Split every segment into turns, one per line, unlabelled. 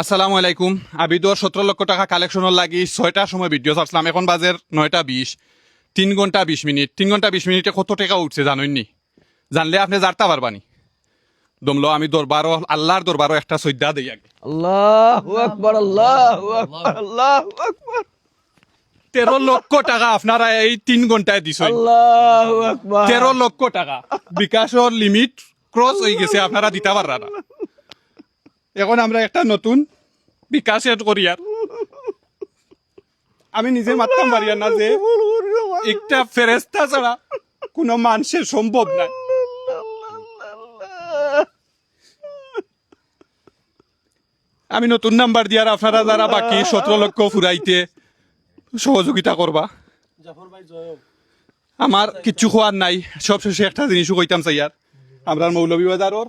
আসসালামু আলাইকুম। আবিদর 17 লক্ষ টাকা কালেকশনের লাগি 6টার সময় ভিডিও ছাড়ছিলাম। এখন বাজের 9:20, 3 ঘন্টা 20 মিনিট। 3 ঘন্টা 20 মিনিটে কত টাকা উঠছে জানেননি? জানলে আপনি জানতে পারবানি। দমলো আমি দরবারও আল্লাহর দরবারও একটা সৈদা দেই আগে।
আল্লাহু আকবার, আল্লাহু আকবার, আল্লাহু আকবার,
13 লক্ষ টাকা আপনারা এই 3 ঘন্টায় দিছেন।
আল্লাহু আকবার।
13 লক্ষ টাকা বিকাশের লিমিট ক্রস হয়ে গেছে, আপনারা দিতে পাররা না। এখন আমরা একটা নতুন বিকাশ এড করি। আর আমি নিজে মারতাম পারি না যে একটা ফেরেস্তা ছাড়া কোনো মানুষের সম্ভব নাই। আমি নতুন নাম্বার দিয়ার আপনারা যারা বাকি 17 লক্ষ ফুরাইতে সহযোগিতা করবা। আমার কিচ্ছু খোয়ার নাই, সবশেষে একটা জিনিসও কইতাম চাই। আর আমরা মৌলভীবাজারের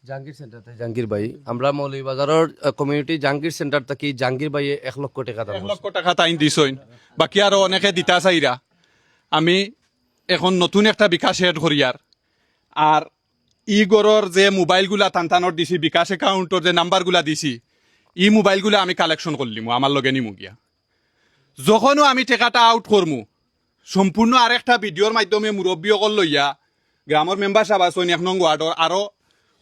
জাহাঙ্গীর সেন্টার থেকে জাহাঙ্গীর ভাই, আমরা মৌলভীবাজারের কমিউনিটি জাহাঙ্গীর সেন্টার থেকে জাহাঙ্গীর ভাই 1 লক্ষ টাকা দাম
1 লক্ষ টাকা তাইন দিছইন, বাকি আরো অনেকে দিতা চাইরা। আমি এখন নতুন একটা বিকাশ এড করি। আর ই গড়র যে মোবাইলগুলা টানটানোর দিছি, বিকাশ একাউন্টর যে নাম্বারগুলা দিছি, ই মোবাইলগুলা আমি কালেকশন করলিমু, আমার লগে নিমু গিয়া। যখনও আমি টাকাটা আউট করমু, সম্পূর্ণ আর একটা ভিডিওর মাধ্যমে মুরব্বীসকল লইয়া গ্রামের মেম্বার সাহেব আছেন 1 নং ওয়ার্ডর, আরো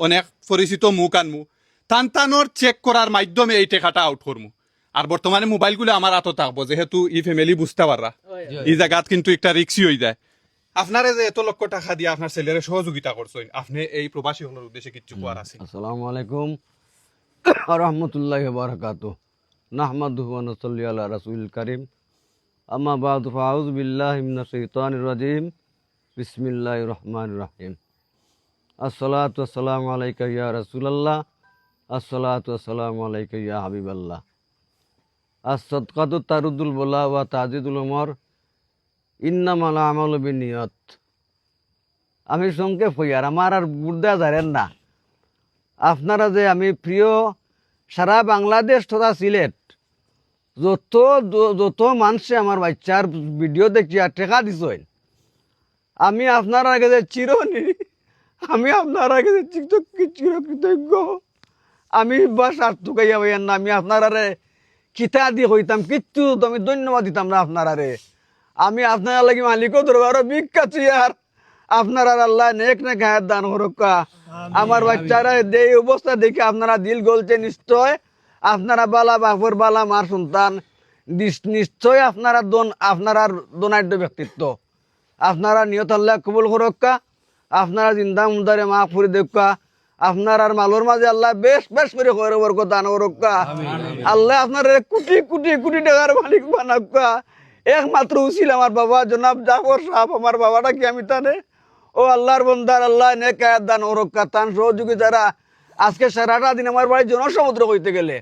অনেক পরিচিত মুখ আনমু, টানটানোর চেক করার মাধ্যমে এই টাকাটা আউট করমু। আর বর্তমানে মোবাইলগুলো আমার হাতে থাকবো, যেহেতু ই ফ্যামিলি বুঝতে পাররা এই জায়গাত কিন্তু একটা রিক্সি হয়ে যায়। আপনারে যে এত লক্ষ টাকা দিয়ে আপনার ছেলেরে সহযোগিতা করছেন, আপনি এই প্রবাসী হলের উদ্দেশ্যে কিচ্ছু কোয়ার আছে?
আসসালামু আলাইকুম ওয়া রাহমাতুল্লাহি ওয়া বারাকাতুহু। নাহমাদুহু ওয়া নুসাল্লি আলা রাসূলিল কারীম। আম্মা বা'দু ফাআউযু বিল্লাহি মিনাশ শাইতানির রাজীম। বিসমিল্লাহির রহমানির রহিম। আসসালাতু ওয়াসসালামু আলাইকা ইয়া রাসূলুল্লাহ, আসসালাতু ওয়াসসালামু আলাইকা ইয়া হাবিবাল্লাহ। আস-সাদকাতু তারুদুল বালা ওয়া তাজিদুল উমর, ইন্নামাল আমালু বিন্নিয়াত। আমি সংক্ষেপ হই, আর আমার আর বুর্দা জানেন না। আপনারা যে আমি প্রিয় সারা বাংলাদেশ তথা সিলেট যত মানুষে আমার বাচ্চার ভিডিও দেখি আর টেকা দিছেন, আমি আপনার আগে যে চিরনি, আমি আপনার আগে যে চিরকৃতজ্ঞ। আমি বাস আর তুকাইয়া হইয়ান না, আমি আপনার আরে কিতা দিয়ে হইতাম, কিচ্ছু আমি ধন্যবাদ দিতাম না আপনার আরে। আমি আপনার লাগি মালিক দরবারও বিখ্যাতি। আর আপনার আর আল্লাহ নেক না গায়ের দান হরক্কা। আমার বাচ্চারা এই অবস্থা দেখে আপনারা দিল গলছে, নিশ্চয় আপনারা বালা বাপর বালা মার সন্তান, নিশ্চয় আপনারা দোনাঢ্য ব্যক্তিত্ব। আপনারা নিয়ত আল্লাহ কবুল হরক্কা, আপনারা জিন্দা মুদারে মা ফুরি দেখা, আপনার আর মালোর মাঝে আল্লাহ বেশ বেশ করে বরকত দান হরক্কা। আল্লাহ আপনার কোটি কোটি কোটি টাকার মালিক বানাক্কা। একমাত্র উচিল আমার বাবা জনাব জাফর সাহেব, আমার বাবাটা কি আমি তানে ও আল্লাহর বন্দার, আল্লাহ নেক হায়াত দান হরক্কা। তান সহযোগিতারা আজকে সারাটা দিন আমার বাড়ি জনসমুদ্র হইতে গেলে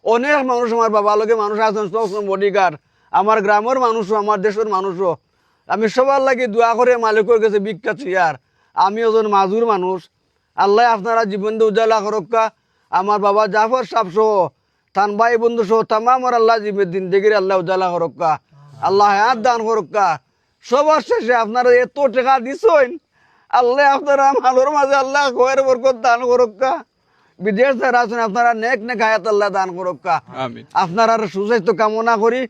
অনেক মানুষ, আমার বাবা লোকে মানুষ আছেন, বডিগার্ড, আমার গ্রামের মানুষও, আমার দেশের মানুষও। আমি সবার লাগে দোয়া করে মালিকের কাছে বিখ্যাত। আর আমি ওজন মাজুর মানুষ, আল্লাহ আপনারা জীবন উজালা করক্কা। আমার বাবা জাফর সাহেব সহ তান ভাই বন্ধু সহ তামাম আল্লাহ জীবের দিন দেখে আল্লাহ উজালা করক্কা, আল্লাহ হায়াত দান করক্কা। সবার শেষে আপনারা এত টাকা দিছেন, আল্লাহ আপনারা মালোর মাঝে আল্লাহ খয়ের বরকত দান করক্কা। বিদেশ যারা আছেন আপনারা নেক নেক হায়াত আল্লাহ দান করক্কা। আপনারা সুস্বাস্থ্য কামনা করি,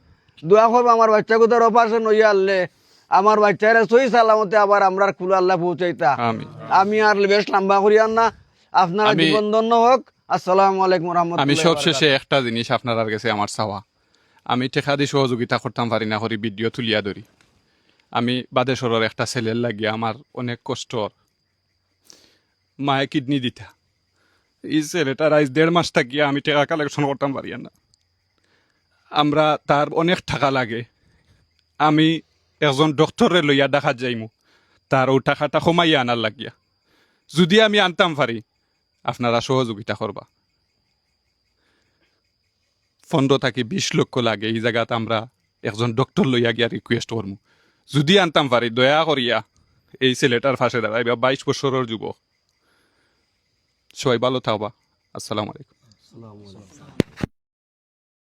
দোয়া করবো আমার বাচ্চা কোথার অপারেশন হইয়া আনলে আমার বাচ্চারা সহি সালামতে আবার আমরা খুলে আল্লাহ পৌঁছাইতা। আমি আর বেশ লম্বা করি আর না, আপনারা জীবন ধন্য হোক। আসসালামু আলাইকুম রহমতুল্লাহ।
আমি সবশেষে একটা জিনিস আপনার কাছে আমার চাওয়া, আমি টেকা দিয়ে সহযোগিতা করতাম পারি না, করি ভিডিও তুলিয়া ধরি। আমি বাদেশ্বরের একটা ছেলের লাগিয়া আমার অনেক কষ্ট, মায়ে কিডনি দিতা, এই ছেলেটা আজ 1.5 মাস থাকিয়া আমি টাকা কালেকশন করতাম পারি না। আমরা তার অনেক টাকা লাগে, আমি একজন ডক্টরে লইয়া দেখা যাইমু, তার ও টাকাটা কমাইয়া আনার লাগিয়া। যদি আমি আনতাম পারি, আপনারা সহযোগিতা করবা। 15 থেকে 20 লক্ষ লাগে, এই জায়গাতে আমরা একজন ডক্টর লইয়া গিয়া রিকোয়েস্ট করমু। যদি আনতাম পারি, দয়া করিয়া এই ছেলেটার ফাঁসে দাঁড়াইবা। 22 বছরের যুবক। সবাই ভালো থাকবা। আসসালামু আলাইকুম।